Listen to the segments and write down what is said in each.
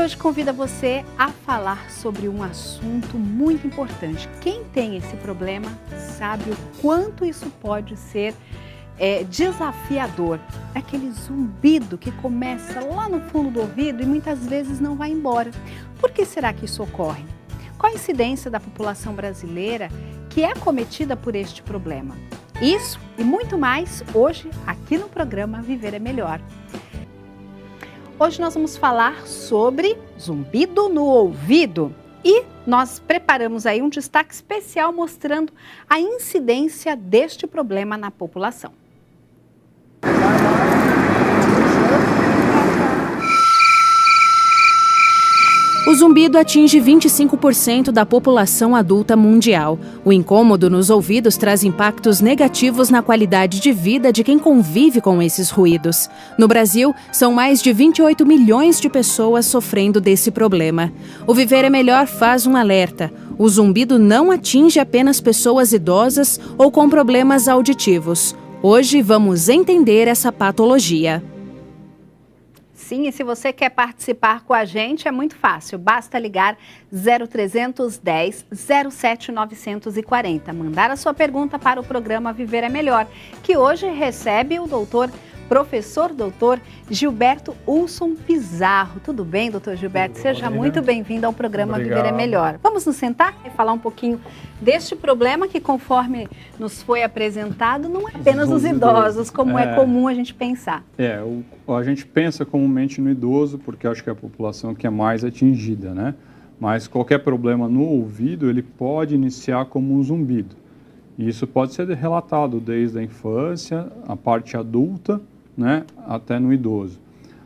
hoje convida você a falar sobre um assunto muito importante. Quem tem esse problema sabe o quanto isso pode ser desafiador. É aquele zumbido que começa lá no fundo do ouvido e muitas vezes não vai embora. Por que será que isso ocorre? Qual a incidência da população brasileira que é acometida por este problema? Isso e muito mais hoje aqui no programa Viver é Melhor. Hoje nós vamos falar sobre zumbido no ouvido e nós preparamos aí um destaque especial mostrando a incidência deste problema na população. O zumbido atinge 25% da população adulta mundial. O incômodo nos ouvidos traz impactos negativos na qualidade de vida de quem convive com esses ruídos. No Brasil, são mais de 28 milhões de pessoas sofrendo desse problema. O Viver é Melhor faz um alerta. O zumbido não atinge apenas pessoas idosas ou com problemas auditivos. Hoje vamos entender essa patologia. Sim, e se você quer participar com a gente, é muito fácil. Basta ligar 0310 07 940. Mandar a sua pergunta para o programa Viver é Melhor, que hoje recebe o professor doutor Gilberto Ulson Pizarro. Tudo bem, doutor Gilberto? Seja muito bem-vindo ao programa Viver é Melhor. Vamos nos sentar e falar um pouquinho deste problema que, conforme nos foi apresentado, não é apenas os idosos, como é comum a gente pensar. A gente pensa comumente no idoso, porque acho que é a população que é mais atingida, né? Mas qualquer problema no ouvido, ele pode iniciar como um zumbido. E isso pode ser relatado desde a infância, a parte adulta, né, até no idoso.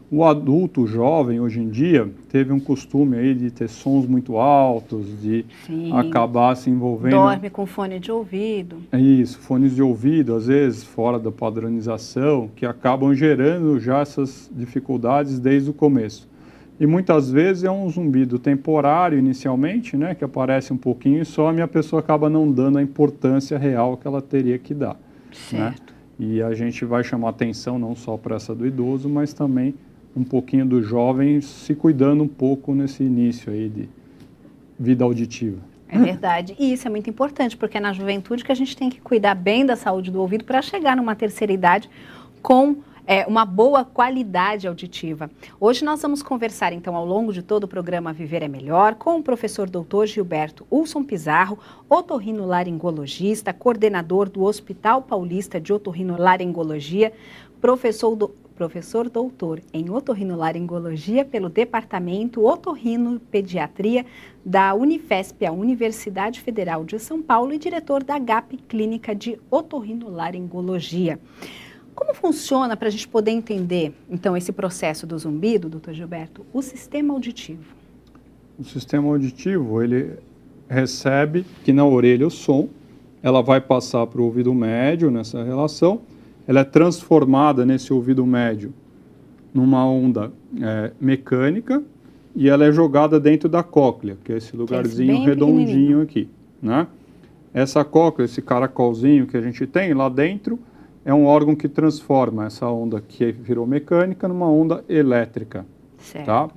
O adulto jovem, hoje em dia, teve um costume aí de ter sons muito altos, de acabar se envolvendo... Dorme com fone de ouvido. É isso, fones de ouvido, às vezes fora da padronização, que acabam gerando já essas dificuldades desde o começo. E muitas vezes é um zumbido temporário inicialmente, né, que aparece um pouquinho e some e a pessoa acaba não dando a importância real que ela teria que dar. Certo. Né? E a gente vai chamar atenção não só para essa do idoso, mas também um pouquinho do jovem se cuidando um pouco nesse início aí de vida auditiva. É verdade. E isso é muito importante, porque é na juventude que a gente tem que cuidar bem da saúde do ouvido para chegar numa terceira idade com uma boa qualidade auditiva. Hoje nós vamos conversar, então, ao longo de todo o programa Viver é Melhor, com o professor doutor Gilberto Ulson Pizarro, otorrinolaringologista, coordenador do Hospital Paulista de Otorrinolaringologia, professor doutor em otorrinolaringologia pelo Departamento Otorrinopediatria da Unifesp, a Universidade Federal de São Paulo, e diretor da GAP Clínica de Otorrinolaringologia. Como funciona, para a gente poder entender, então, esse processo do zumbido, doutor Gilberto, o sistema auditivo? O sistema auditivo, ele recebe aqui na orelha o som, ela vai passar para o ouvido médio nessa relação, ela é transformada nesse ouvido médio numa onda mecânica e ela é jogada dentro da cóclea, que é esse lugarzinho redondinho aqui, né? Essa cóclea, esse caracolzinho que a gente tem lá dentro, é um órgão que transforma essa onda que virou mecânica numa onda elétrica. Certo. Tá?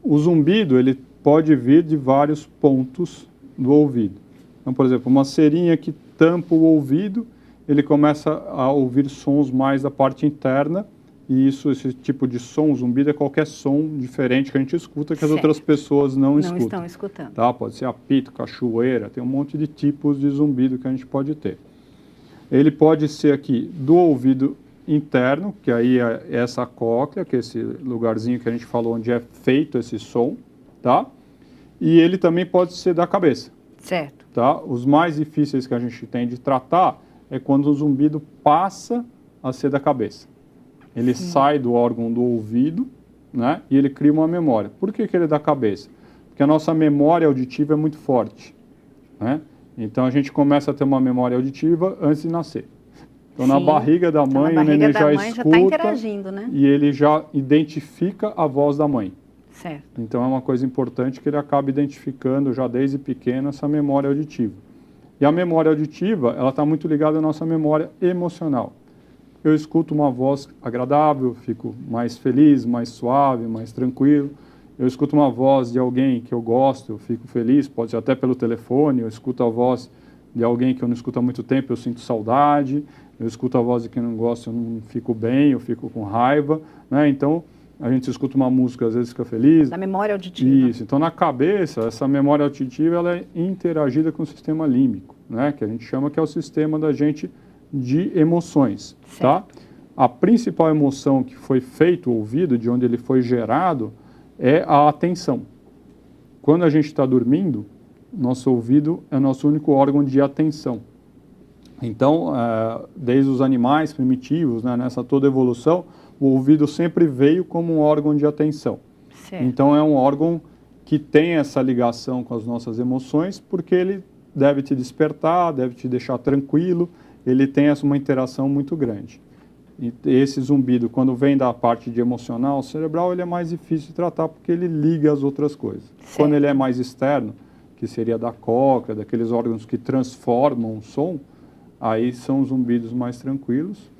O zumbido, ele pode vir de vários pontos do ouvido. Então, por exemplo, uma cerinha que tampa o ouvido, ele começa a ouvir sons mais da parte interna, e esse tipo de som, zumbido, é qualquer som diferente que a gente escuta que as outras pessoas não escutam. Não estão escutando. Tá? Pode ser apito, cachoeira, tem um monte de tipos de zumbido que a gente pode ter. Ele pode ser aqui do ouvido interno, que aí é essa cóclea, que é esse lugarzinho que a gente falou onde é feito esse som, tá? E ele também pode ser da cabeça. Certo. Tá? Os mais difíceis que a gente tem de tratar é quando o zumbido passa a ser da cabeça. Ele sai do órgão do ouvido, né? E ele cria uma memória. Por que ele é da cabeça? Porque a nossa memória auditiva é muito forte, né? Então, a gente começa a ter uma memória auditiva antes de nascer. Então, na barriga da mãe, o neném já escuta tá interagindo, né? E ele já identifica a voz da mãe. Certo. Então, é uma coisa importante que ele acaba identificando já desde pequeno essa memória auditiva. E a memória auditiva, ela está muito ligada à nossa memória emocional. Eu escuto uma voz agradável, fico mais feliz, mais suave, mais tranquilo. eu escuto uma voz de alguém que eu gosto, eu fico feliz, pode ser até pelo telefone, eu escuto a voz de alguém que eu não escuto há muito tempo, eu sinto saudade, eu escuto a voz de quem eu não gosto, eu não fico bem, eu fico com raiva, né? Então, a gente escuta uma música, às vezes fica feliz. Da memória auditiva. Isso, então na cabeça, essa memória auditiva, ela é interagida com o sistema límbico, né? Que a gente chama que é o sistema da gente de emoções, certo. Tá? A principal emoção que foi feito o ouvido, de onde ele foi gerado, é a atenção. Quando a gente está dormindo, nosso ouvido é o nosso único órgão de atenção. Então, desde os animais primitivos, né, nessa toda evolução, o ouvido sempre veio como um órgão de atenção. Certo. Então, é um órgão que tem essa ligação com as nossas emoções, porque ele deve te despertar, deve te deixar tranquilo, ele tem uma interação muito grande. E esse zumbido, quando vem da parte de emocional, cerebral, ele é mais difícil de tratar, porque ele liga as outras coisas. Certo. Quando ele é mais externo, que seria da cóclea, daqueles órgãos que transformam o som, aí são zumbidos mais tranquilos.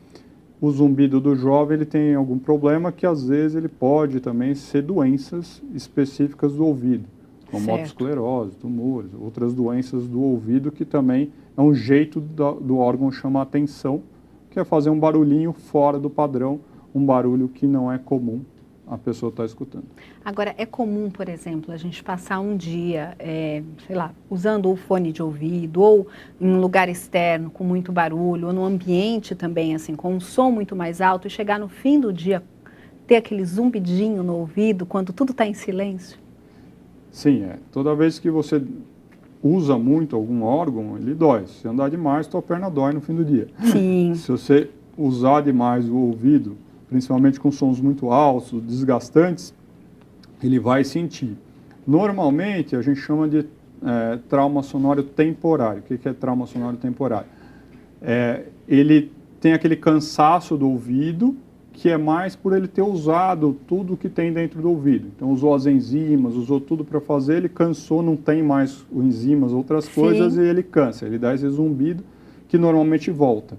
O zumbido do jovem, ele tem algum problema que às vezes ele pode também ser doenças específicas do ouvido, como otosclerose, tumores, outras doenças do ouvido, que também é um jeito do órgão chamar atenção, que é fazer um barulhinho fora do padrão, um barulho que não é comum a pessoa estar escutando. Agora, é comum, por exemplo, a gente passar um dia, sei lá, usando o fone de ouvido, ou em um lugar externo com muito barulho, ou num ambiente também, assim, com um som muito mais alto, e chegar no fim do dia, ter aquele zumbidinho no ouvido, quando tudo está em silêncio? Sim, toda vez que você usa muito algum órgão, ele dói. Se andar demais, tua perna dói no fim do dia. Sim. Se você usar demais o ouvido, principalmente com sons muito altos, desgastantes, ele vai sentir. Normalmente, a gente chama de trauma sonoro temporário. O que é trauma sonoro temporário? Ele tem aquele cansaço do ouvido, que é mais por ele ter usado tudo que tem dentro do ouvido. Então, usou as enzimas, usou tudo para fazer, ele cansou, não tem mais enzimas, outras coisas, e ele cansa. Ele dá esse zumbido que normalmente volta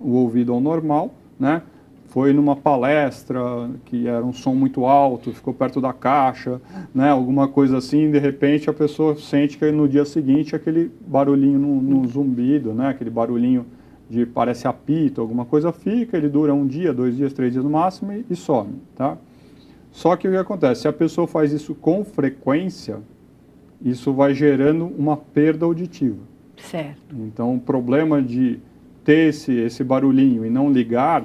o ouvido ao normal, né? Foi numa palestra que era um som muito alto, ficou perto da caixa, né? Alguma coisa assim, de repente a pessoa sente que no dia seguinte aquele barulhinho no zumbido, né? Aquele barulhinho de parece apito, alguma coisa fica, ele dura um dia, 2 dias, 3 dias no máximo e some, tá? Só que o que acontece? Se a pessoa faz isso com frequência, isso vai gerando uma perda auditiva. Certo. Então, o problema de ter esse barulhinho e não ligar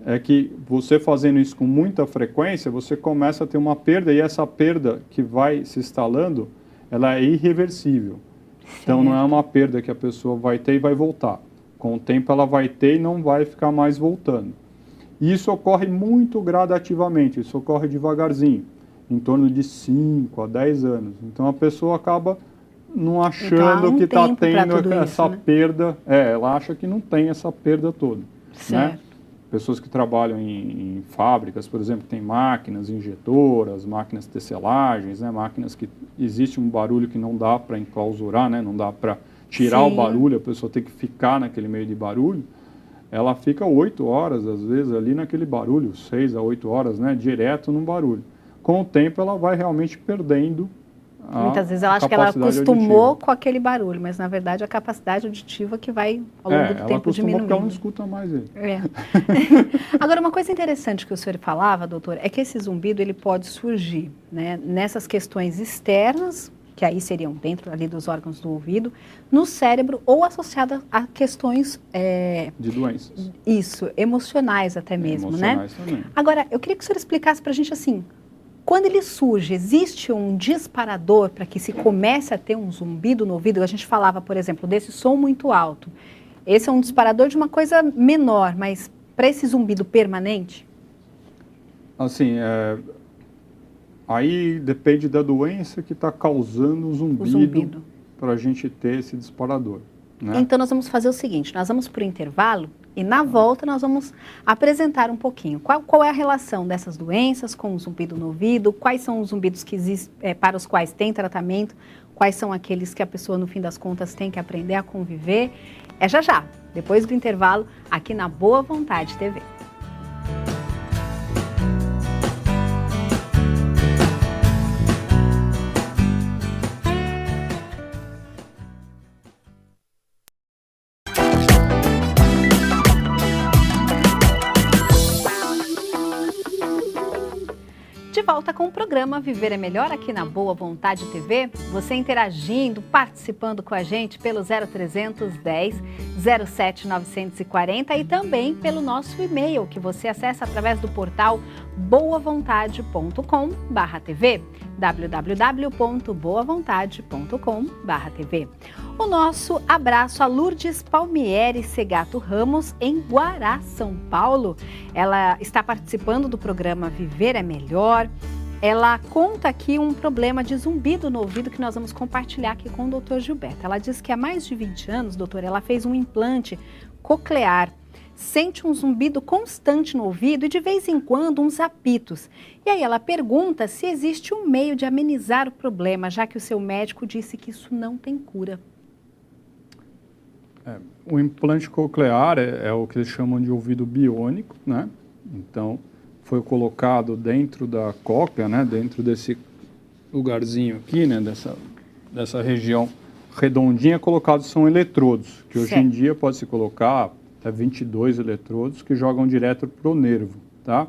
é que você fazendo isso com muita frequência, você começa a ter uma perda, e essa perda que vai se instalando, ela é irreversível. Certo. Então, não é uma perda que a pessoa vai ter e vai voltar. Com o tempo ela vai ter e não vai ficar mais voltando. E isso ocorre muito gradativamente, isso ocorre devagarzinho, em torno de 5 a 10 anos. Então a pessoa acaba não achando que está tendo essa perda, ela acha que não tem essa perda toda. Certo. Né? Pessoas que trabalham em fábricas, por exemplo, tem máquinas injetoras, máquinas de tecelagens, né? Máquinas que existe um barulho que não dá para enclausurar, né? Não dá para tirar o barulho, a pessoa tem que ficar naquele meio de barulho, ela fica 8 horas, às vezes, ali naquele barulho, 6 a 8 horas, né, direto no barulho. Com o tempo, ela vai realmente perdendo a Muitas vezes ela acha que ela acostumou com aquele barulho, mas, na verdade, a capacidade auditiva que vai, ao longo do tempo, diminuindo. Porque ela não escuta mais ele. Agora, uma coisa interessante que o senhor falava, doutor, é que esse zumbido, ele pode surgir, né, nessas questões externas, que aí seriam dentro ali dos órgãos do ouvido, no cérebro, ou associada a questões... de doenças. Isso, emocionais até mesmo, emocionais, né? Também. Agora, eu queria que o senhor explicasse para a gente assim, quando ele surge, existe um disparador para que se comece a ter um zumbido no ouvido? A gente falava, por exemplo, desse som muito alto. Esse é um disparador de uma coisa menor, mas para esse zumbido permanente? Assim, aí depende da doença que está causando o zumbido para a gente ter esse disparador. Né? Então nós vamos fazer o seguinte, nós vamos para o intervalo e na volta nós vamos apresentar um pouquinho qual é a relação dessas doenças com o zumbido no ouvido, quais são os zumbidos que para os quais tem tratamento, quais são aqueles que a pessoa no fim das contas tem que aprender a conviver. É já, depois do intervalo, aqui na Boa Vontade TV. volta com o programa Viver é Melhor aqui na Boa Vontade TV. Você interagindo, participando com a gente pelo 0310 07 940 e também pelo nosso e-mail que você acessa através do portal boavontade.com/tv, www.boavontade.com/tv. O nosso abraço a Lourdes Palmieri Segato Ramos, em Guará, São Paulo. Ela está participando do programa Viver é Melhor. Ela conta aqui um problema de zumbido no ouvido que nós vamos compartilhar aqui com o doutor Gilberto. Ela diz que há mais de 20 anos, doutor, ela fez um implante coclear. Sente um zumbido constante no ouvido e de vez em quando uns apitos. E aí ela pergunta se existe um meio de amenizar o problema, já que o seu médico disse que isso não tem cura. O implante coclear é o que eles chamam de ouvido biônico, né? Então, foi colocado dentro da cóclea, né? Dentro desse lugarzinho aqui, né? Dessa região redondinha, colocados são eletrodos, que hoje em dia pode se colocar até 22 eletrodos que jogam direto para o nervo, tá?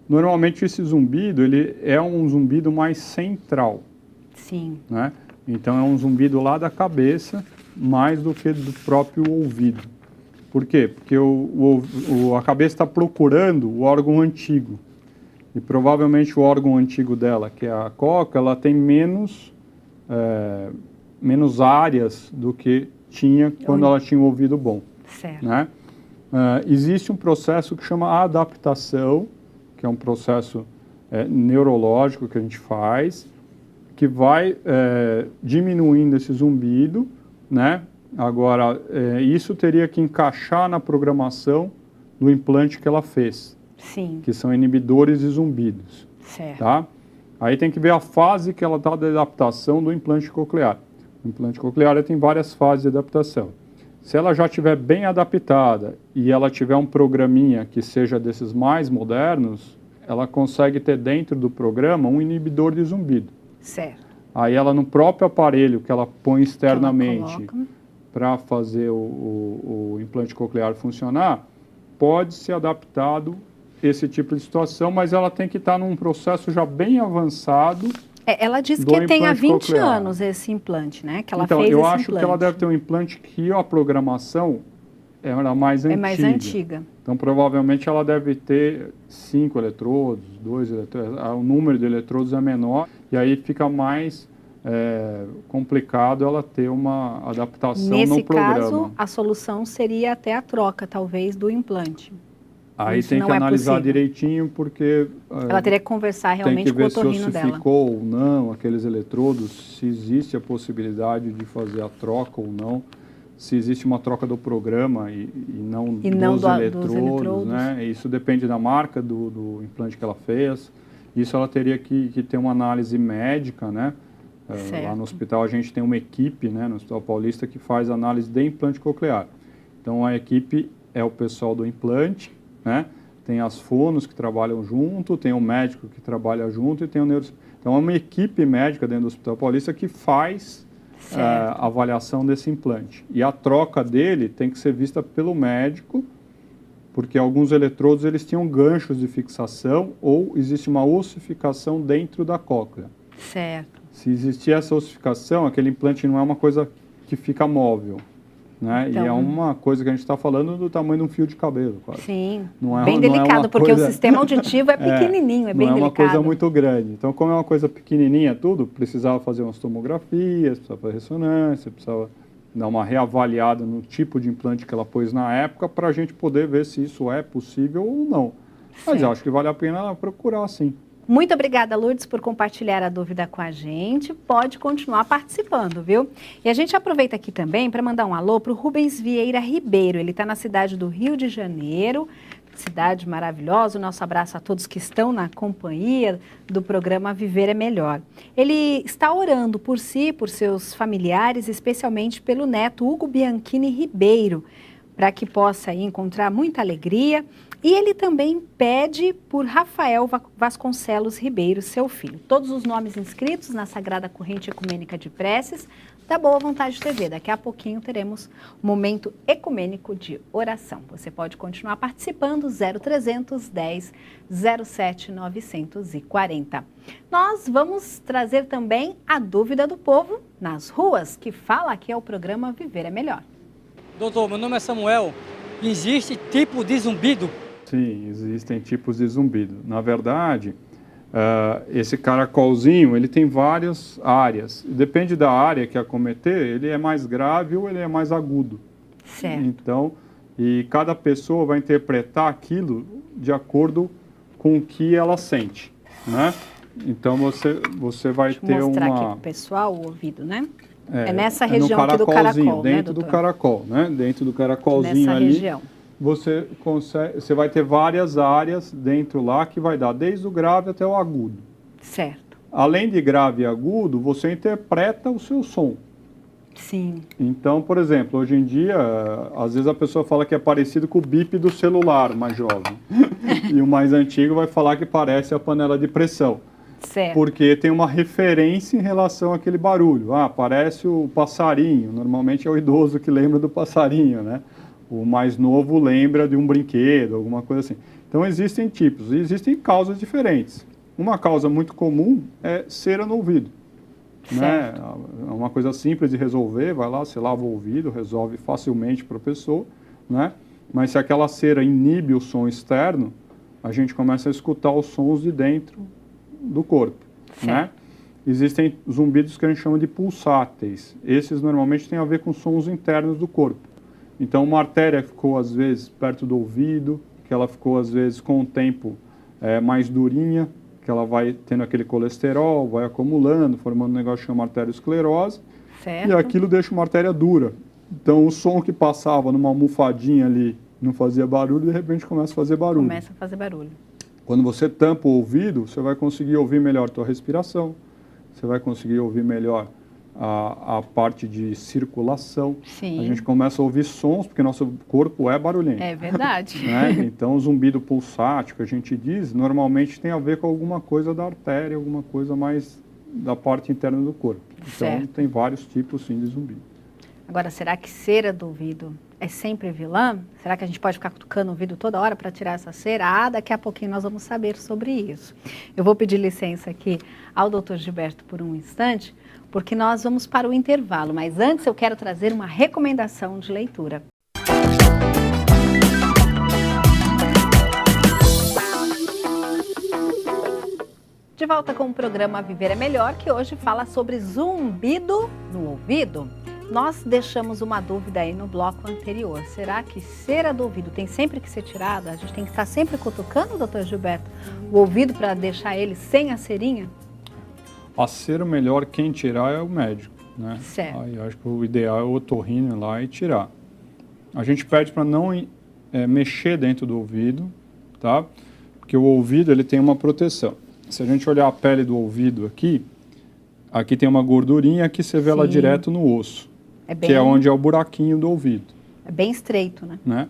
Normalmente esse zumbido, ele é um zumbido mais central. Sim. Né? Então é um zumbido lá da cabeça, mais do que do próprio ouvido. Por quê? Porque a cabeça está procurando o órgão antigo. E provavelmente o órgão antigo dela, que é a cóclea, ela tem menos áreas do que tinha quando ela tinha o ouvido bom. Certo. Né? Existe um processo que chama adaptação, que é um processo neurológico que a gente faz, que vai diminuindo esse zumbido, né? Agora, isso teria que encaixar na programação do implante que ela fez. Sim. Que são inibidores de zumbidos. Certo. Tá? Aí tem que ver a fase que ela está de adaptação do implante coclear. O implante coclear tem várias fases de adaptação. Se ela já estiver bem adaptada e ela tiver um programinha que seja desses mais modernos, ela consegue ter dentro do programa um inibidor de zumbido. Certo. Aí ela, no próprio aparelho que ela põe externamente para fazer o implante coclear funcionar, pode ser adaptado esse tipo de situação, mas ela tem que estar num processo já bem avançado. Ela disse que tem há 20 anos esse implante, né? Que ela fez esse implante. Então, eu acho que ela deve ter um implante que a programação era mais antiga. É mais antiga. Então, provavelmente, ela deve ter 5 eletrodos, 2 eletrodos. O número de eletrodos é menor e aí fica mais complicado ela ter uma adaptação no programa. Nesse caso, a solução seria até a troca, talvez, do implante. Aí isso tem que analisar direitinho, porque ela teria que conversar realmente com o otorrino dela. Tem que ver se ossificou ou não aqueles eletrodos, se existe a possibilidade de fazer a troca ou não, se existe uma troca do programa e não dos eletrodos, né? Isso depende da marca do implante que ela fez. Isso ela teria que ter uma análise médica, né? Lá no hospital a gente tem uma equipe, né, no Hospital Paulista, que faz análise de implante coclear. Então a equipe é o pessoal do implante, né? Tem as fonos que trabalham junto, tem o médico que trabalha junto e tem o Então é uma equipe médica dentro do Hospital Paulista que faz a avaliação desse implante. E a troca dele tem que ser vista pelo médico, porque alguns eletrodos eles tinham ganchos de fixação ou existe uma ossificação dentro da cóclea. Certo. Se existir essa ossificação, aquele implante não é uma coisa que fica móvel. Né? Então, e é uma coisa que a gente está falando do tamanho de um fio de cabelo, quase. Sim, bem delicado, porque o sistema auditivo é pequenininho, é bem delicado. Não é uma coisa muito grande. Então, como é uma coisa pequenininha tudo, precisava fazer umas tomografias, precisava fazer ressonância, precisava dar uma reavaliada no tipo de implante que ela pôs na época para a gente poder ver se isso é possível ou não. Mas eu acho que vale a pena procurar, sim. Muito obrigada, Lourdes, por compartilhar a dúvida com a gente. Pode continuar participando, viu? E a gente aproveita aqui também para mandar um alô para o Rubens Vieira Ribeiro. Ele está na cidade do Rio de Janeiro, cidade maravilhosa. O nosso abraço a todos que estão na companhia do programa Viver é Melhor. Ele está orando por si, por seus familiares, especialmente pelo neto Hugo Bianchini Ribeiro, para que possa aí encontrar muita alegria. E ele também pede por Rafael Vasconcelos Ribeiro, seu filho. Todos os nomes inscritos na Sagrada Corrente Ecumênica de Preces da Boa Vontade TV. Daqui a pouquinho teremos um momento ecumênico de oração. Você pode continuar participando, 0300 10 07 940. Nós vamos trazer também a dúvida do povo nas ruas, que fala que é o programa Viver é Melhor. Doutor, meu nome é Samuel. Existe tipo de zumbido? Sim, existem tipos de zumbido. Na verdade, esse caracolzinho, ele tem várias áreas. Depende da área que acometer, ele é mais grave ou ele é mais agudo. Certo. Então, e cada pessoa vai interpretar aquilo de acordo com o que ela sente, né? Então, você vai ter uma... Vou mostrar aqui para o pessoal o ouvido, né? É nessa região aqui do caracol, né, dentro do caracol, né? Dentro do caracolzinho nessa ali. Região. Você vai ter várias áreas dentro lá que vai dar desde o grave até o agudo. Certo. Além de grave e agudo, você interpreta o seu som. Sim. Então, por exemplo, hoje em dia, às vezes a pessoa fala que é parecido com o bip do celular, mais jovem. E o mais antigo vai falar que parece a panela de pressão. Certo. Porque tem uma referência em relação àquele barulho. Ah, parece o passarinho. Normalmente é o idoso que lembra do passarinho, né? O mais novo lembra de um brinquedo, alguma coisa assim. Então, existem tipos e existem causas diferentes. Uma causa muito comum é cera no ouvido. Né? É uma coisa simples de resolver, vai lá, você lava o ouvido, resolve facilmente para a pessoa, né? Mas se aquela cera inibe o som externo, a gente começa a escutar os sons de dentro do corpo, né? Existem zumbidos que a gente chama de pulsáteis. Esses normalmente têm a ver com sons internos do corpo. Então, uma artéria ficou, às vezes, perto do ouvido, que ela ficou, às vezes, com o tempo mais durinha, que ela vai tendo aquele colesterol, vai acumulando, formando um negócio que chama arteriosclerose, e aquilo deixa uma artéria dura. Então, o som que passava numa almofadinha ali não fazia barulho, de repente começa a fazer barulho. Começa a fazer barulho. Quando você tampa o ouvido, você vai conseguir ouvir melhor a tua respiração, você vai conseguir ouvir melhor a parte de circulação. Sim. A gente começa a ouvir sons, porque nosso corpo é barulhento. É verdade. Né? Então, o zumbido pulsátil, que a gente diz, normalmente tem a ver com alguma coisa da artéria, alguma coisa mais da parte interna do corpo. Então, tem vários tipos, sim, de zumbido. Agora, será que cera do ouvido é sempre vilã? Será que a gente pode ficar cutucando o ouvido toda hora para tirar essa cera? Ah, daqui a pouquinho nós vamos saber sobre isso. Eu vou pedir licença aqui ao Dr. Gilberto por um instante, porque nós vamos para o intervalo. Mas antes eu quero trazer uma recomendação de leitura. De volta com o programa Viver é Melhor, que hoje fala sobre zumbido no ouvido. Nós deixamos uma dúvida aí no bloco anterior. Será que cera do ouvido tem sempre que ser tirada? A gente tem que estar sempre cutucando, doutor Gilberto, o ouvido para deixar ele sem a cerinha? A cera, melhor quem tirar é o médico, né? Certo. Aí eu acho que o ideal é o otorrino ir lá e tirar. A gente pede para não mexer dentro do ouvido, tá? Porque o ouvido, ele tem uma proteção. Se a gente olhar a pele do ouvido aqui tem uma gordurinha, aqui você vê ela direto no osso, que é onde é o buraquinho do ouvido. É bem estreito, né?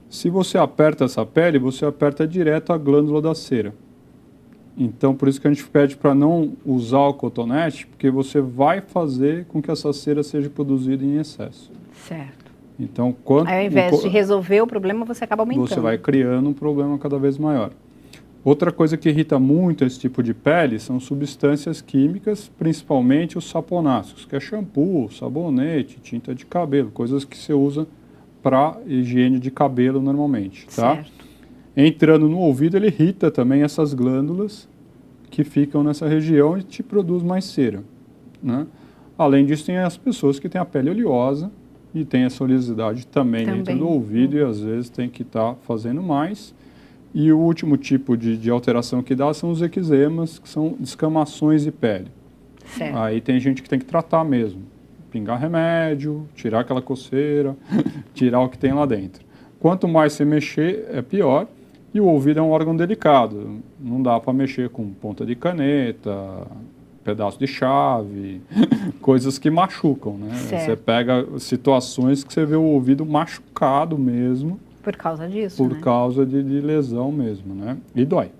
Se você aperta essa pele, você aperta direto a glândula da cera. Então, por isso que a gente pede para não usar o cotonete, porque você vai fazer com que essa cera seja produzida em excesso. Certo. Então, ao invés de resolver o problema, você acaba aumentando. Você vai criando um problema cada vez maior. Outra coisa que irrita muito esse tipo de pele são substâncias químicas, principalmente os saponáceos, que é shampoo, sabonete, tinta de cabelo, coisas que você usa para higiene de cabelo normalmente, tá? Certo. Entrando no ouvido, ele irrita também essas glândulas que ficam nessa região e te produz mais cera, né? Além disso, tem as pessoas que têm a pele oleosa e tem essa oleosidade também dentro do ouvido e às vezes tem que estar fazendo mais. E o último tipo de alteração que dá são os eczemas, que são descamações de pele. Certo. Aí tem gente que tem que tratar mesmo. Pingar remédio, tirar aquela coceira, tirar o que tem lá dentro. Quanto mais você mexer, é pior. E o ouvido é um órgão delicado. Não dá para mexer com ponta de caneta, pedaço de chave, coisas que machucam, né? Certo. Você pega situações que você vê o ouvido machucado mesmo, Por causa disso, por né? causa de lesão mesmo, né? E dói.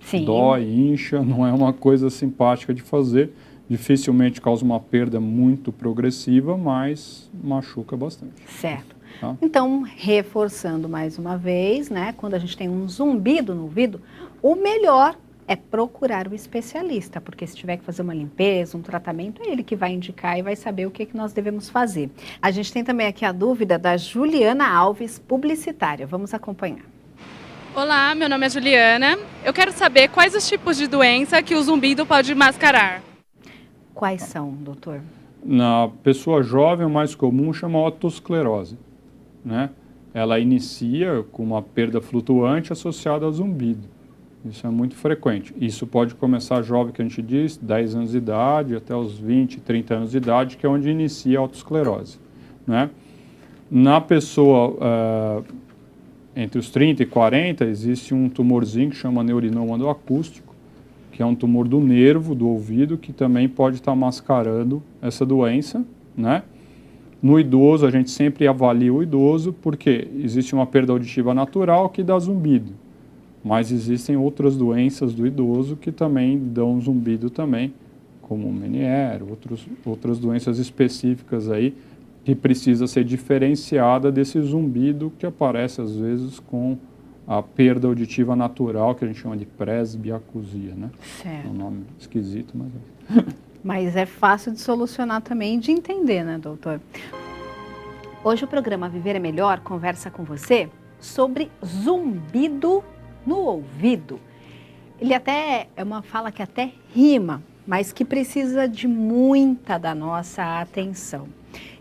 Sim. Dói, incha, não é uma coisa simpática de fazer. Dificilmente causa uma perda muito progressiva, mas machuca bastante. Certo. Tá? Então, reforçando mais uma vez, né? Quando a gente tem um zumbido no ouvido, o melhor é procurar o especialista, porque se tiver que fazer uma limpeza, um tratamento, é ele que vai indicar e vai saber o que nós devemos fazer. A gente tem também aqui a dúvida da Juliana Alves, publicitária. Vamos acompanhar. Olá, meu nome é Juliana. Eu quero saber quais os tipos de doença que o zumbido pode mascarar. Quais são, doutor? Na pessoa jovem, o mais comum chama otosclerose, né? Ela inicia com uma perda flutuante associada ao zumbido. Isso é muito frequente. Isso pode começar jovem, que a gente diz, 10 anos de idade, até os 20, 30 anos de idade, que é onde inicia a otosclerose, né? Na pessoa entre os 30 e 40, existe um tumorzinho que chama neurinoma do acústico, que é um tumor do nervo, do ouvido, que também pode estar mascarando essa doença, né? No idoso, a gente sempre avalia o idoso, porque existe uma perda auditiva natural que dá zumbido. Mas existem outras doenças do idoso que também dão zumbido também, como o Meniere, outras doenças específicas aí, que precisa ser diferenciada desse zumbido que aparece às vezes com a perda auditiva natural, que a gente chama de presbiacusia, né? Certo. É um nome esquisito, mas... Mas é fácil de solucionar também e de entender, né, doutor? Hoje o programa Viver é Melhor conversa com você sobre zumbido no ouvido. Ele até é uma fala que até rima, mas que precisa de muita da nossa atenção.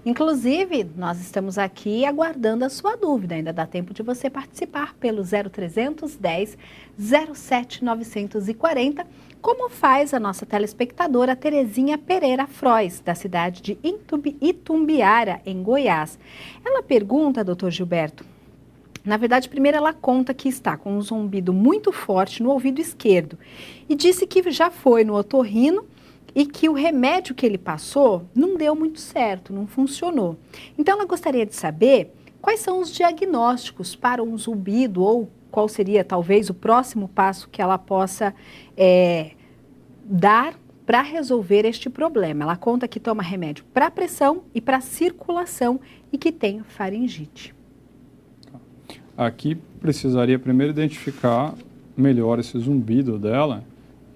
Inclusive, nós estamos aqui aguardando a sua dúvida. Ainda dá tempo de você participar pelo 0310 07 940, como faz a nossa telespectadora Terezinha Pereira Frois, da cidade de Itumbiara, em Goiás. Ela pergunta, doutor Gilberto, na verdade, primeiro ela conta que está com um zumbido muito forte no ouvido esquerdo e disse que já foi no otorrino e que o remédio que ele passou não deu muito certo, não funcionou. Então ela gostaria de saber quais são os diagnósticos para um zumbido ou qual seria talvez o próximo passo que ela possa dar para resolver este problema. Ela conta que toma remédio para pressão e para circulação e que tem faringite. Aqui precisaria primeiro identificar melhor esse zumbido dela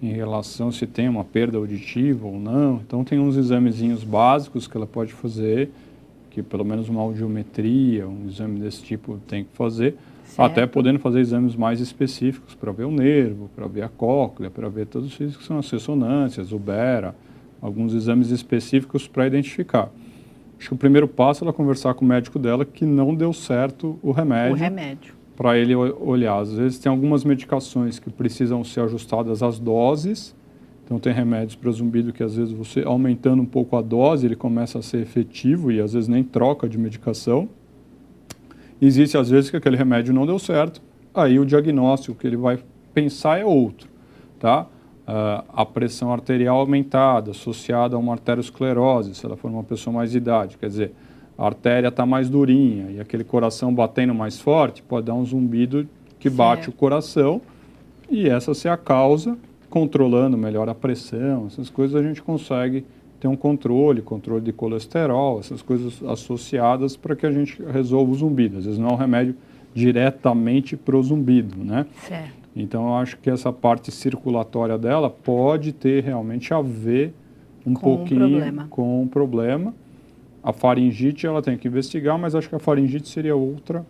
em relação se tem uma perda auditiva ou não. Então tem uns examezinhos básicos que ela pode fazer, que pelo menos uma audiometria, um exame desse tipo tem que fazer, certo, até podendo fazer exames mais específicos para ver o nervo, para ver a cóclea, para ver todos isso que são as ressonâncias, o Bera, alguns exames específicos para identificar. Acho que o primeiro passo é ela conversar com o médico dela que não deu certo o remédio. Para ele olhar. Às vezes tem algumas medicações que precisam ser ajustadas às doses. Então tem remédios para zumbido que às vezes você aumentando um pouco a dose, ele começa a ser efetivo e às vezes nem troca de medicação. Existe às vezes que aquele remédio não deu certo, aí o diagnóstico que ele vai pensar é outro, tá? A pressão arterial aumentada, associada a uma arteriosclerose, se ela for uma pessoa mais de idade, quer dizer, a artéria está mais durinha e aquele coração batendo mais forte pode dar um zumbido que bate o coração e essa ser a causa, controlando melhor a pressão, essas coisas a gente consegue ter um controle de colesterol, essas coisas associadas para que a gente resolva o zumbido. Às vezes não é um remédio diretamente para o zumbido, né? Certo. Então, eu acho que essa parte circulatória dela pode ter realmente a ver com um problema. A faringite, ela tem que investigar, mas acho que a faringite seria outra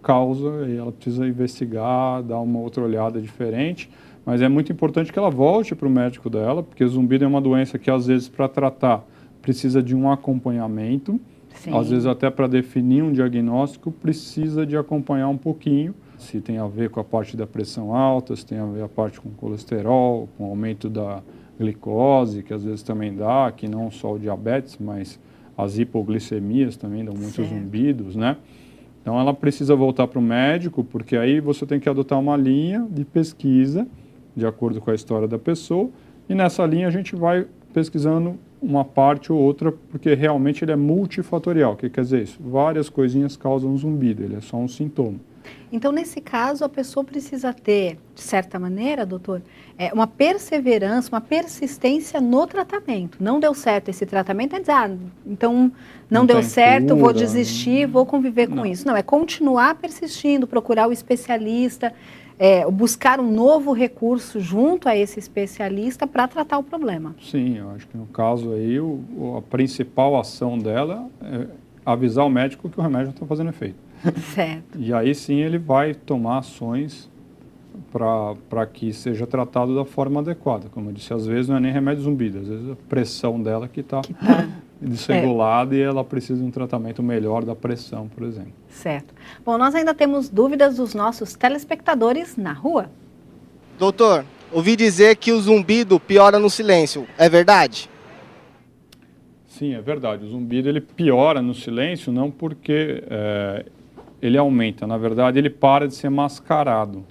causa e ela precisa investigar, dar uma outra olhada diferente. Mas é muito importante que ela volte para o médico dela, porque o zumbido é uma doença que, às vezes, para tratar, precisa de um acompanhamento. Sim. Às vezes, até para definir um diagnóstico, precisa de acompanhar um pouquinho. Se tem a ver com a parte da pressão alta, se tem a ver a parte com colesterol, com o aumento da glicose, que às vezes também dá, que não só o diabetes, mas as hipoglicemias também dão muitos zumbidos, né? Então ela precisa voltar para o médico, porque aí você tem que adotar uma linha de pesquisa, de acordo com a história da pessoa, E nessa linha a gente vai pesquisando uma parte ou outra, porque realmente ele é multifatorial. O que quer dizer isso? Várias coisinhas causam zumbido, ele é só um sintoma. Então, nesse caso, a pessoa precisa ter, de certa maneira, doutor, uma perseverança, uma persistência no tratamento. Não deu certo esse tratamento, é dizer, então não deu certo, cura, vou desistir, vou conviver com isso. Não, é continuar persistindo, procurar o especialista, buscar um novo recurso junto a esse especialista para tratar o problema. Sim, eu acho que no caso aí, a principal ação dela é avisar o médico que o remédio não está fazendo efeito. Certo. E aí sim ele vai tomar ações para que seja tratado da forma adequada. Como eu disse, às vezes não é nem remédio zumbido, às vezes a pressão dela que está desregulada e ela precisa de um tratamento melhor da pressão, por exemplo. Certo. Bom, nós ainda temos dúvidas dos nossos telespectadores na rua. Doutor, ouvi dizer que o zumbido piora no silêncio, é verdade? Sim, é verdade. O zumbido ele piora no silêncio não porque ele aumenta, na verdade ele para de ser mascarado.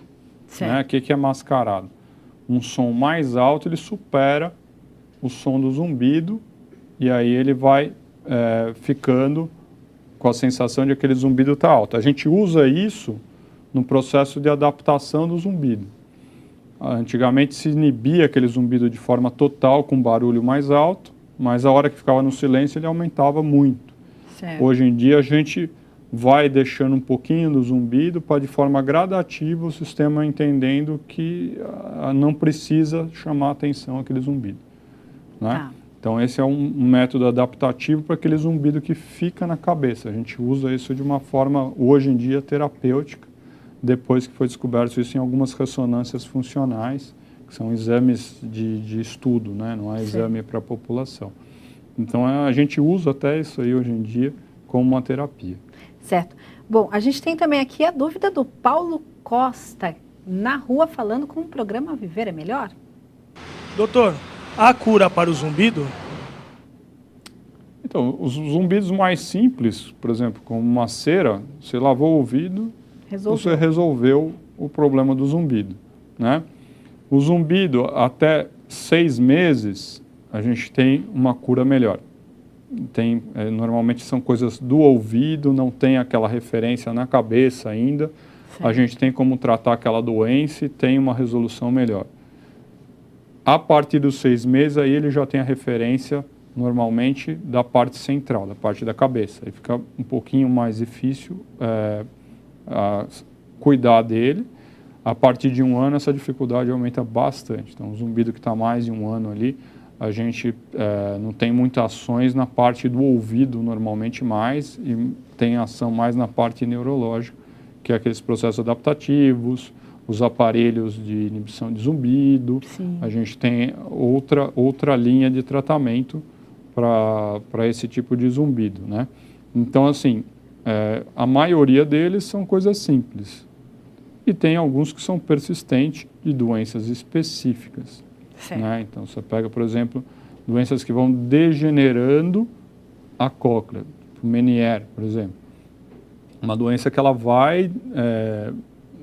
Né? O que é mascarado? Um som mais alto ele supera o som do zumbido e aí ele vai ficando com a sensação de que aquele zumbido está alto. A gente usa isso no processo de adaptação do zumbido. Antigamente se inibia aquele zumbido de forma total com barulho mais alto, mas a hora que ficava no silêncio ele aumentava muito. Certo. Hoje em dia a gente vai deixando um pouquinho do zumbido para de forma gradativa o sistema entendendo que não precisa chamar atenção aquele zumbido. Né? Tá. Então esse é um método adaptativo para aquele zumbido que fica na cabeça. A gente usa isso de uma forma, hoje em dia, terapêutica, depois que foi descoberto isso em algumas ressonâncias funcionais, que são exames de estudo, né? Não é exame para a população. Então a gente usa até isso aí hoje em dia como uma terapia. Certo. Bom, a gente tem também aqui a dúvida do Paulo Costa, na rua, falando com o programa Viver é Melhor. Doutor, há cura para o zumbido? Então, os zumbidos mais simples, por exemplo, como uma cera, você lavou o ouvido, você resolveu o problema do zumbido, né? O zumbido, até 6 meses, a gente tem uma cura melhor. Normalmente são coisas do ouvido, não tem aquela referência na cabeça ainda. Sim. A gente tem como tratar aquela doença e tem uma resolução melhor. A partir dos 6 meses, aí ele já tem a referência, normalmente, da parte central, da parte da cabeça. Aí fica um pouquinho mais difícil cuidar dele. A partir de 1 ano, essa dificuldade aumenta bastante. Então, o zumbido que está mais de 1 ano ali, a gente não tem muitas ações na parte do ouvido, normalmente mais, e tem ação mais na parte neurológica, que é aqueles processos adaptativos, os aparelhos de inibição de zumbido. Sim. A gente tem outra linha de tratamento para esse tipo de zumbido, né? Então, assim, a maioria deles são coisas simples. E tem alguns que são persistentes de doenças específicas. Né? Então, você pega, por exemplo, doenças que vão degenerando a cóclea, tipo Meniere, por exemplo. Uma doença que ela vai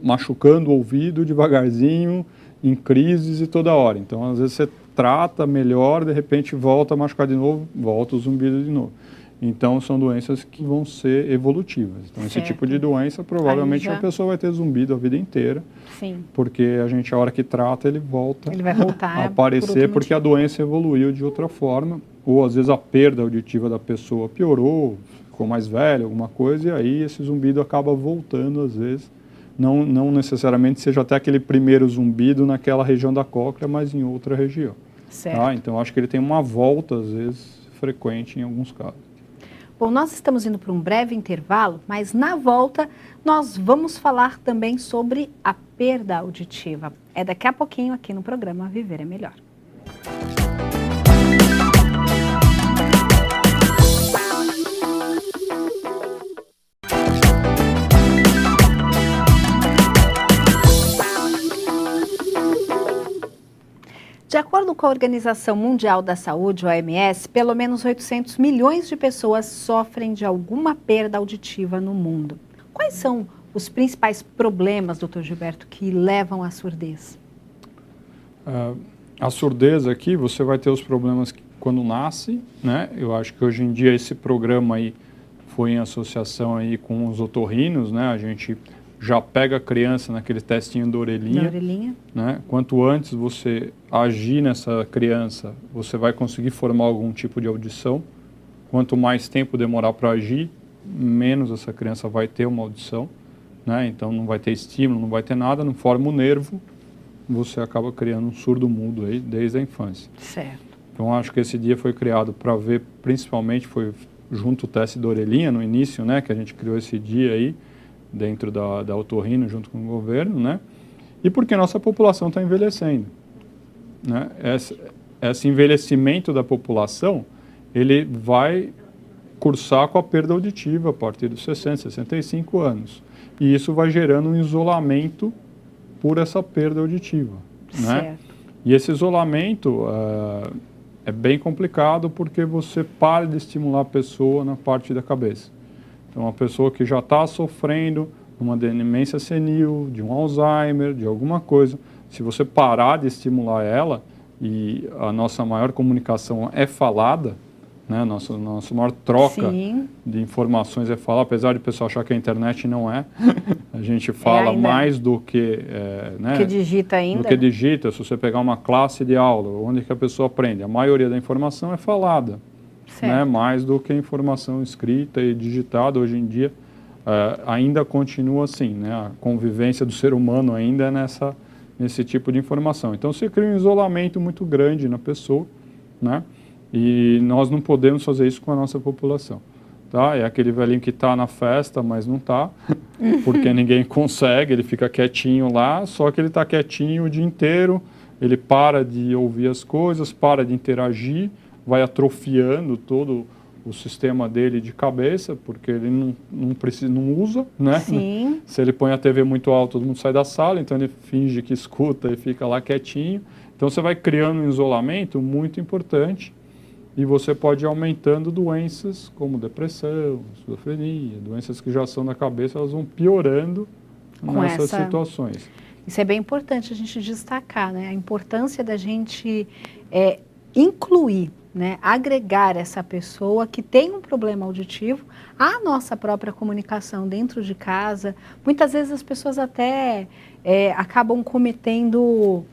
machucando o ouvido devagarzinho, em crises e toda hora. Então, às vezes você trata melhor, de repente volta a machucar de novo, volta o zumbido de novo. Então, são doenças que vão ser evolutivas. Então, esse tipo de doença, provavelmente a pessoa vai ter zumbido a vida inteira. Sim. Porque a gente, a hora que trata, ele vai voltar a aparecer porque a doença evoluiu de outra forma. Ou, às vezes, a perda auditiva da pessoa piorou, ficou mais velha, alguma coisa, e aí esse zumbido acaba voltando, às vezes. Não necessariamente seja até aquele primeiro zumbido naquela região da cóclea, mas em outra região. Certo. Tá? Então, acho que ele tem uma volta, às vezes, frequente em alguns casos. Bom, nós estamos indo para um breve intervalo, mas na volta nós vamos falar também sobre a perda auditiva. É daqui a pouquinho aqui no programa Viver é Melhor. De acordo com a Organização Mundial da Saúde, OMS, pelo menos 800 milhões de pessoas sofrem de alguma perda auditiva no mundo. Quais são os principais problemas, doutor Gilberto, que levam à surdez? A surdez aqui, você vai ter os problemas quando nasce, né? Eu acho que hoje em dia esse programa aí foi em associação aí com os otorrinos, né? A gente já pega a criança naquele testinho da orelhinha, né? Quanto antes você agir nessa criança, você vai conseguir formar algum tipo de audição. Quanto mais tempo demorar para agir, menos essa criança vai ter uma audição, né? Então não vai ter estímulo, não vai ter nada, não forma o nervo, você acaba criando um surdo-mudo aí desde a infância. Certo. Então acho que esse dia foi criado para ver, principalmente foi junto o teste da orelhinha no início, né? Que a gente criou esse dia aí, dentro da otorrino, junto com o governo, né? E porque a nossa população está envelhecendo, né? Esse envelhecimento da população, ele vai cursar com a perda auditiva a partir dos 60, 65 anos. E isso vai gerando um isolamento por essa perda auditiva, né? Certo. E esse isolamento é bem complicado porque você para de estimular a pessoa na parte da cabeça. Então, uma pessoa que já está sofrendo uma demência senil, de um Alzheimer, de alguma coisa, se você parar de estimular ela, e a nossa maior comunicação é falada, né? Nossa maior troca de informações é falar, apesar de o pessoal achar que a internet não é. A gente fala mais do que... né? Que digita ainda. Do que digita. Se você pegar uma classe de aula, onde que a pessoa aprende, a maioria da informação é falada. Né, mais do que a informação escrita e digitada. Hoje em dia ainda continua assim, né, a convivência do ser humano ainda é nesse tipo de informação. Então você cria um isolamento muito grande na pessoa, né, e nós não podemos fazer isso com a nossa população. Tá? É aquele velhinho que está na festa, mas não está, porque ninguém consegue, ele fica quietinho lá, só que ele está quietinho o dia inteiro, ele para de ouvir as coisas, para de interagir, vai atrofiando todo o sistema dele de cabeça, porque ele não usa, né? Sim. Se ele põe a TV muito alta, todo mundo sai da sala, então ele finge que escuta e fica lá quietinho. Então você vai criando um isolamento muito importante e você pode ir aumentando doenças como depressão, esquizofrenia, doenças que já são da cabeça, elas vão piorando nessas situações. Isso é bem importante a gente destacar, né? A importância da gente incluir, né, agregar essa pessoa que tem um problema auditivo à nossa própria comunicação dentro de casa. Muitas vezes as pessoas até acabam cometendo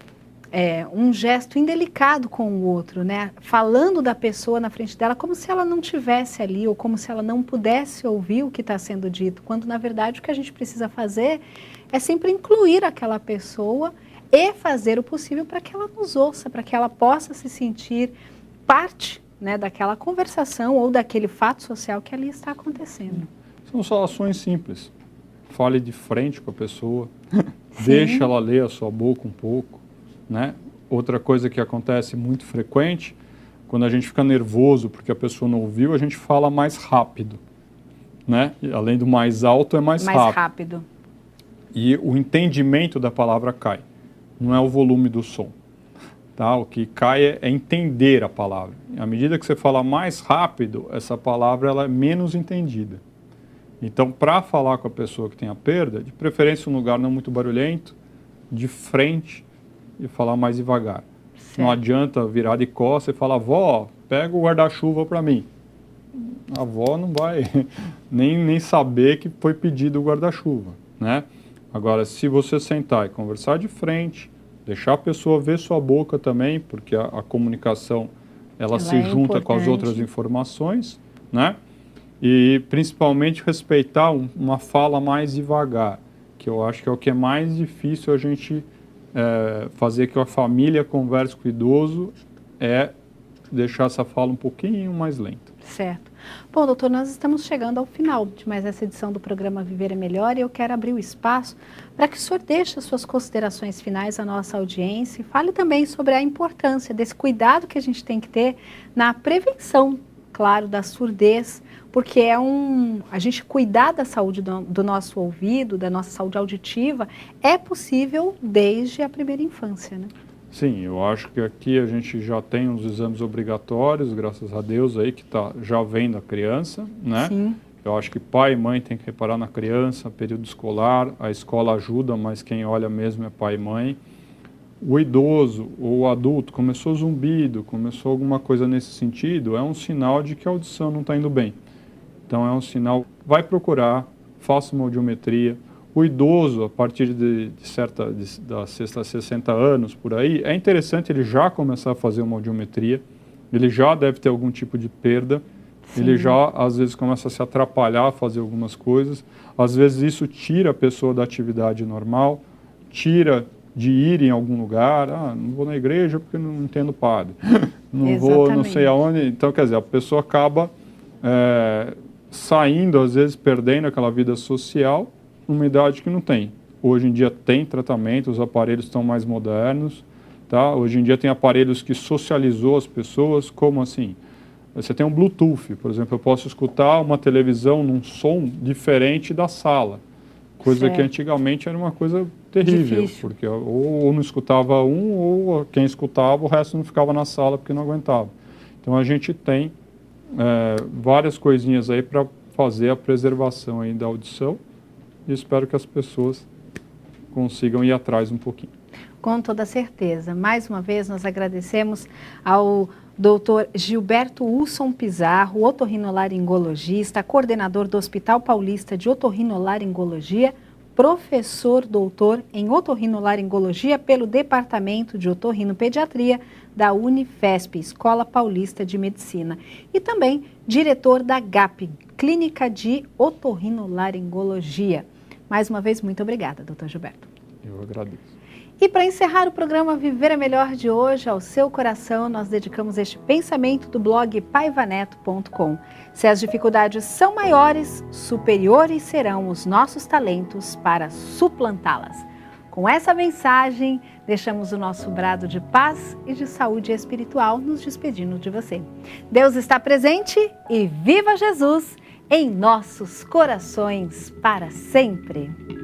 um gesto indelicado com o outro, né, falando da pessoa na frente dela como se ela não tivesse ali ou como se ela não pudesse ouvir o que está sendo dito, quando na verdade o que a gente precisa fazer é sempre incluir aquela pessoa e fazer o possível para que ela nos ouça, para que ela possa se sentir parte, né, daquela conversação ou daquele fato social que ali está acontecendo. São só ações simples. Fale de frente com a pessoa, deixa ela ler a sua boca um pouco, né? Outra coisa que acontece muito frequente, quando a gente fica nervoso porque a pessoa não ouviu, a gente fala mais rápido, né? E, além do mais alto, é mais rápido. E o entendimento da palavra cai, não é o volume do som. Tá? O que cai é entender a palavra. À medida que você fala mais rápido, essa palavra ela é menos entendida. Então, para falar com a pessoa que tem a perda, de preferência um lugar não muito barulhento, de frente e falar mais devagar. Certo. Não adianta virar de costas e falar, vó, pega o guarda-chuva para mim. A avó não vai nem saber que foi pedido o guarda-chuva, né? Agora, se você sentar e conversar de frente, deixar a pessoa ver sua boca também, porque a comunicação ela se junta com as outras informações, né? E principalmente respeitar uma fala mais devagar, que eu acho que é o que é mais difícil a gente fazer que a família converse com o idoso, é deixar essa fala um pouquinho mais lenta. Certo. Bom, doutor, nós estamos chegando ao final de mais essa edição do programa Viver é Melhor e eu quero abrir o espaço para que o senhor deixe as suas considerações finais à nossa audiência e fale também sobre a importância desse cuidado que a gente tem que ter na prevenção, claro, da surdez, porque a gente cuidar da saúde do nosso ouvido, da nossa saúde auditiva, é possível desde a primeira infância, né? Sim, eu acho que aqui a gente já tem os exames obrigatórios, graças a Deus, aí que já vendo a criança, né? Sim. Eu acho que pai e mãe tem que reparar na criança, período escolar, a escola ajuda, mas quem olha mesmo é pai e mãe. o idoso ou o adulto começou zumbido, começou alguma coisa nesse sentido, é um sinal de que a audição não está indo bem. Então é um sinal, vai procurar, faça uma audiometria. O idoso, a partir da 60 anos, por aí, é interessante ele já começar a fazer uma audiometria, ele já deve ter algum tipo de perda, ele já, às vezes, começa a se atrapalhar a fazer algumas coisas, às vezes isso tira a pessoa da atividade normal, tira de ir em algum lugar, não vou na igreja porque não entendo padre, não vou não sei aonde, então, quer dizer, a pessoa acaba saindo, às vezes, perdendo aquela vida social, numa idade que não tem. Hoje em dia tem tratamento, os aparelhos estão mais modernos, tá? Hoje em dia tem aparelhos que socializou as pessoas, como assim? Você tem um Bluetooth, por exemplo, eu posso escutar uma televisão num som diferente da sala, coisa que antigamente era uma coisa terrível, difícil. Porque ou não escutava ou quem escutava, o resto não ficava na sala porque não aguentava. Então a gente tem várias coisinhas aí para fazer a preservação aí da audição, e espero que as pessoas consigam ir atrás um pouquinho. Com toda certeza. Mais uma vez, nós agradecemos ao Dr. Gilberto Wilson Pizarro, otorrinolaringologista, coordenador do Hospital Paulista de Otorrinolaringologia, professor doutor em otorrinolaringologia pelo Departamento de Otorrinopediatria da Unifesp, Escola Paulista de Medicina, e também diretor da GAP, Clínica de Otorrinolaringologia. Mais uma vez, muito obrigada, doutor Gilberto. Eu agradeço. E para encerrar o programa Viver é Melhor de hoje, ao seu coração, nós dedicamos este pensamento do blog paivaneto.com. Se as dificuldades são maiores, superiores serão os nossos talentos para suplantá-las. Com essa mensagem, deixamos o nosso brado de paz e de saúde espiritual, nos despedindo de você. Deus está presente e viva Jesus em nossos corações para sempre!